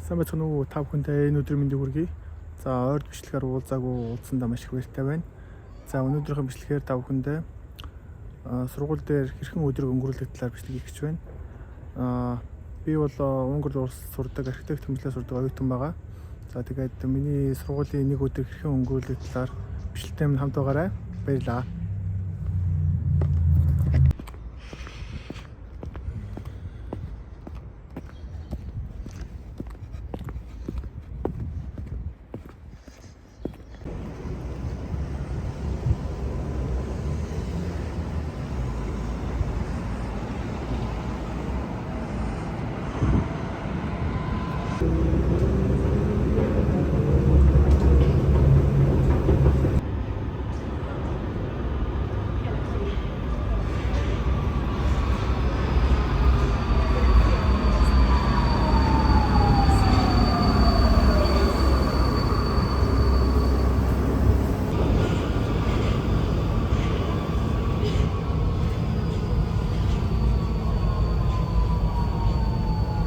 Сайн байцгаана уу? Та бүхэндээ энэ өдрийн мэндийг хүргэе. За ойр бичлэгээр уулзаагүй уулзсандаа маш их баяртай байна. За өнөөдрийнхөө бичлэгээр та бүхэндээ сургууль дээр хэрхэн өдрийг өнгөрүүлэх талаар бичлэг хийх гэж байна. Би бол Унгар улс сурдаг, архитект хэмжлээ сурдаг оюутан байгаа. За тэгээд миний сургуулийн нэг өдрийг хэрхэн өнгөрүүлэх талаар бичлэгтэй минь хамт байгаарай. Баярлалаа.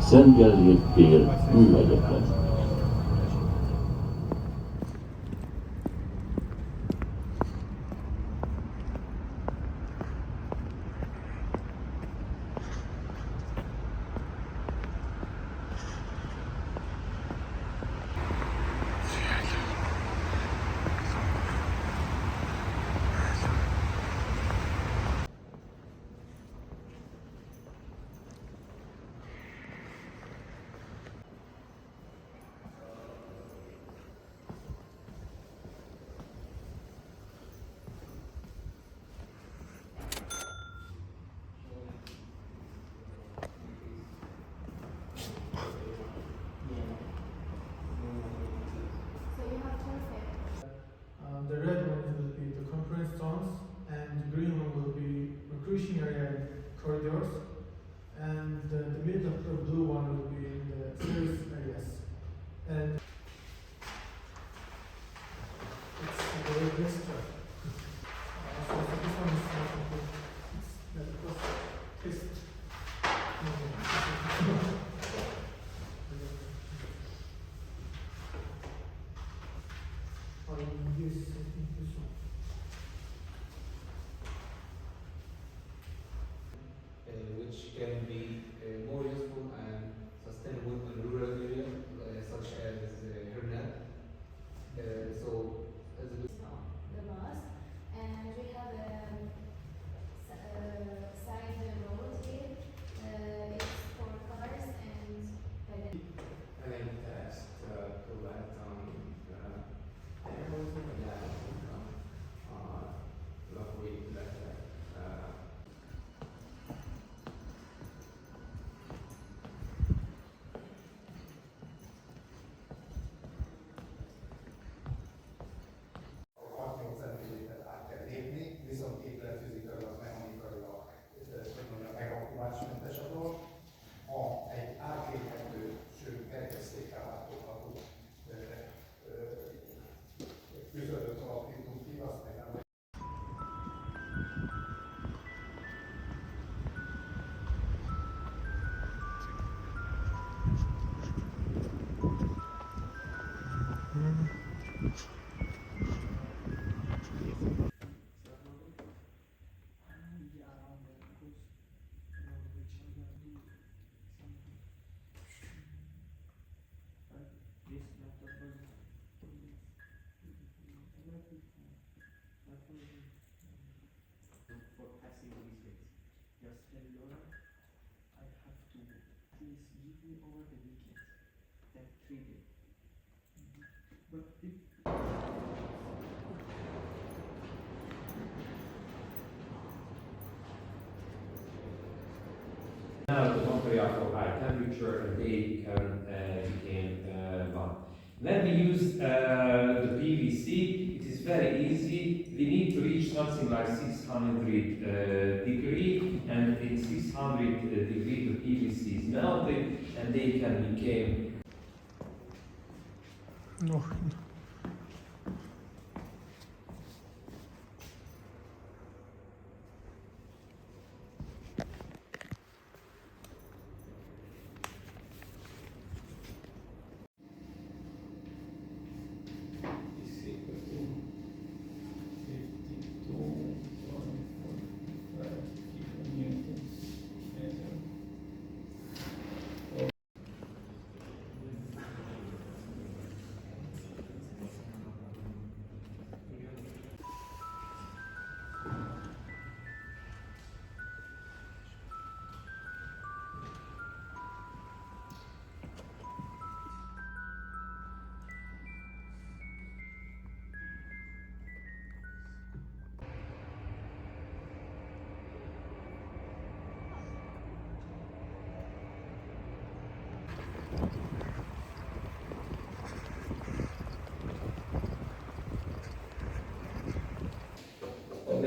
Sen gel bir büyüyecekler. The red one will be the conference zones, and the green one will be recreation area and corridors, and the middle of the blue one will be in the service areas. And it's the extra. So this one is not complete. It's because test. Which can be more useful and sustainable in rural areas such as Hernet. So, as a the bus, and we have a side road here. It's for cars and test collect viszont épületfizikailag, mechanikailag, hogy mondjam, megakkumulásmentes a dolog. Ha egy átléthető, sőt kerekesszékkel látható fűződött alapítunk ki, azt meg nem. For passing these days. Just tell Laura I have to please give me over the weekend. That 3 days. But if Now the hopefully after high temperature and they can became gone. When we use the PVC, it is very easy. We need to reach something like 600 degree, and in 600 degree the PVC is melted, and they can become. No.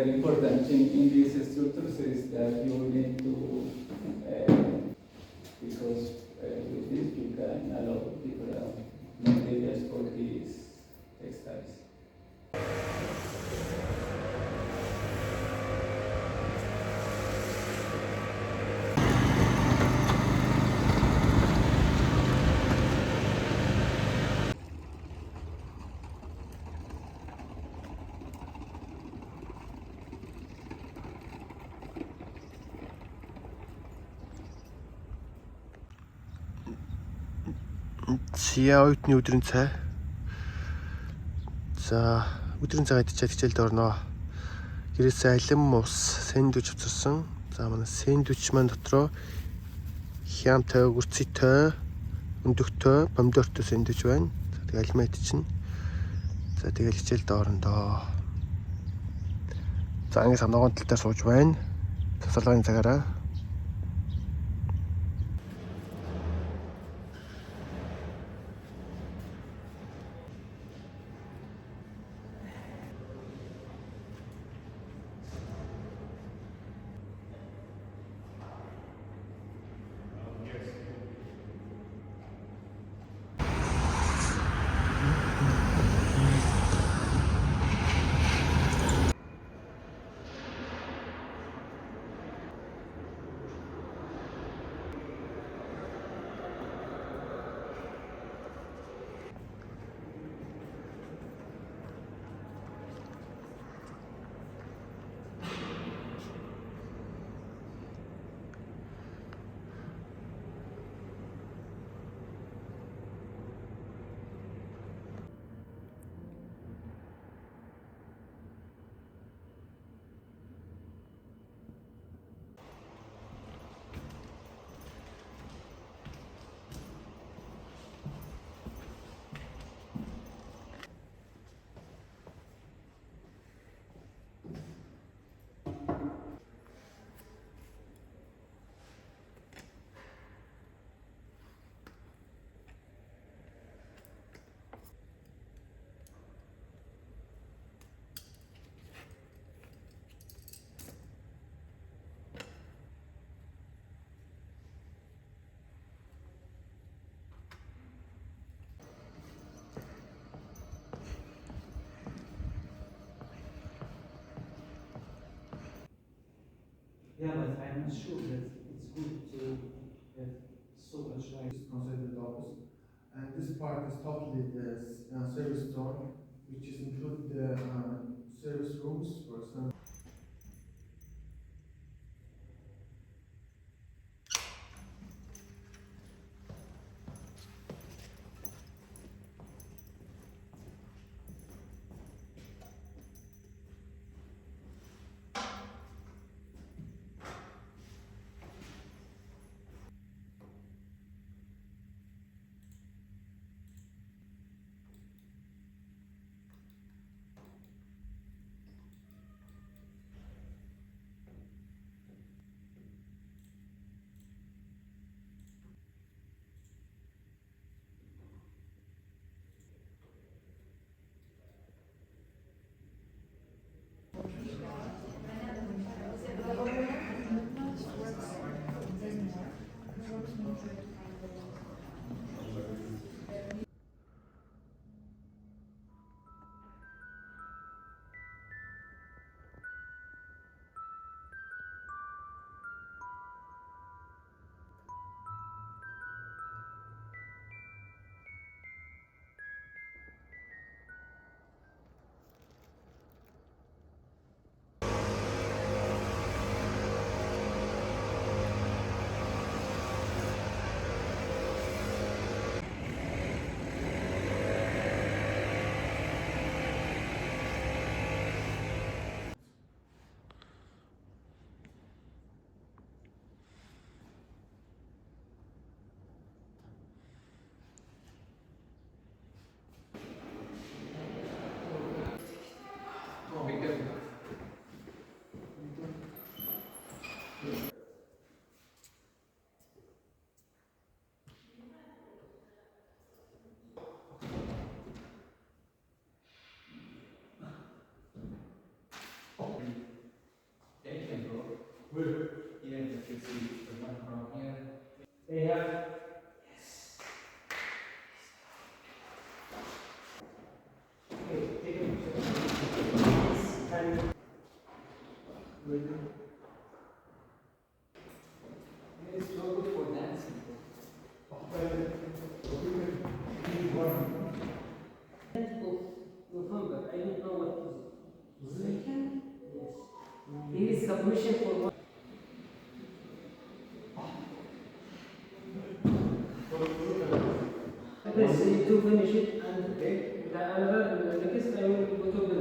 very important thing in these structures is that you need to, because with this you can allow different materials for these textiles. Зя оюутны өдрийн цай. За өдрийн цагаа идчихээд хичээлд орноо. Гэрээсээ алим ус сэндвич авчирсан. За манай сэндвич маань дотроо хямтай, өрцөйтэй, өндөгтэй, помидортой сэндвич байна. За тэгээ алимаа идчихнэ. За тэгэл хичээлд орондоо. За ангис хамнагон тал дээр сууж байна. Засалгааны цагаараа. Yeah, but I'm not sure that it's good to have so much light. Considered the office, and this part is totally the service store, which is include the service rooms, for example. November, I don't know what is it. Second? Yes. Here is submission for one. Let's say to finish it and the next I will go to the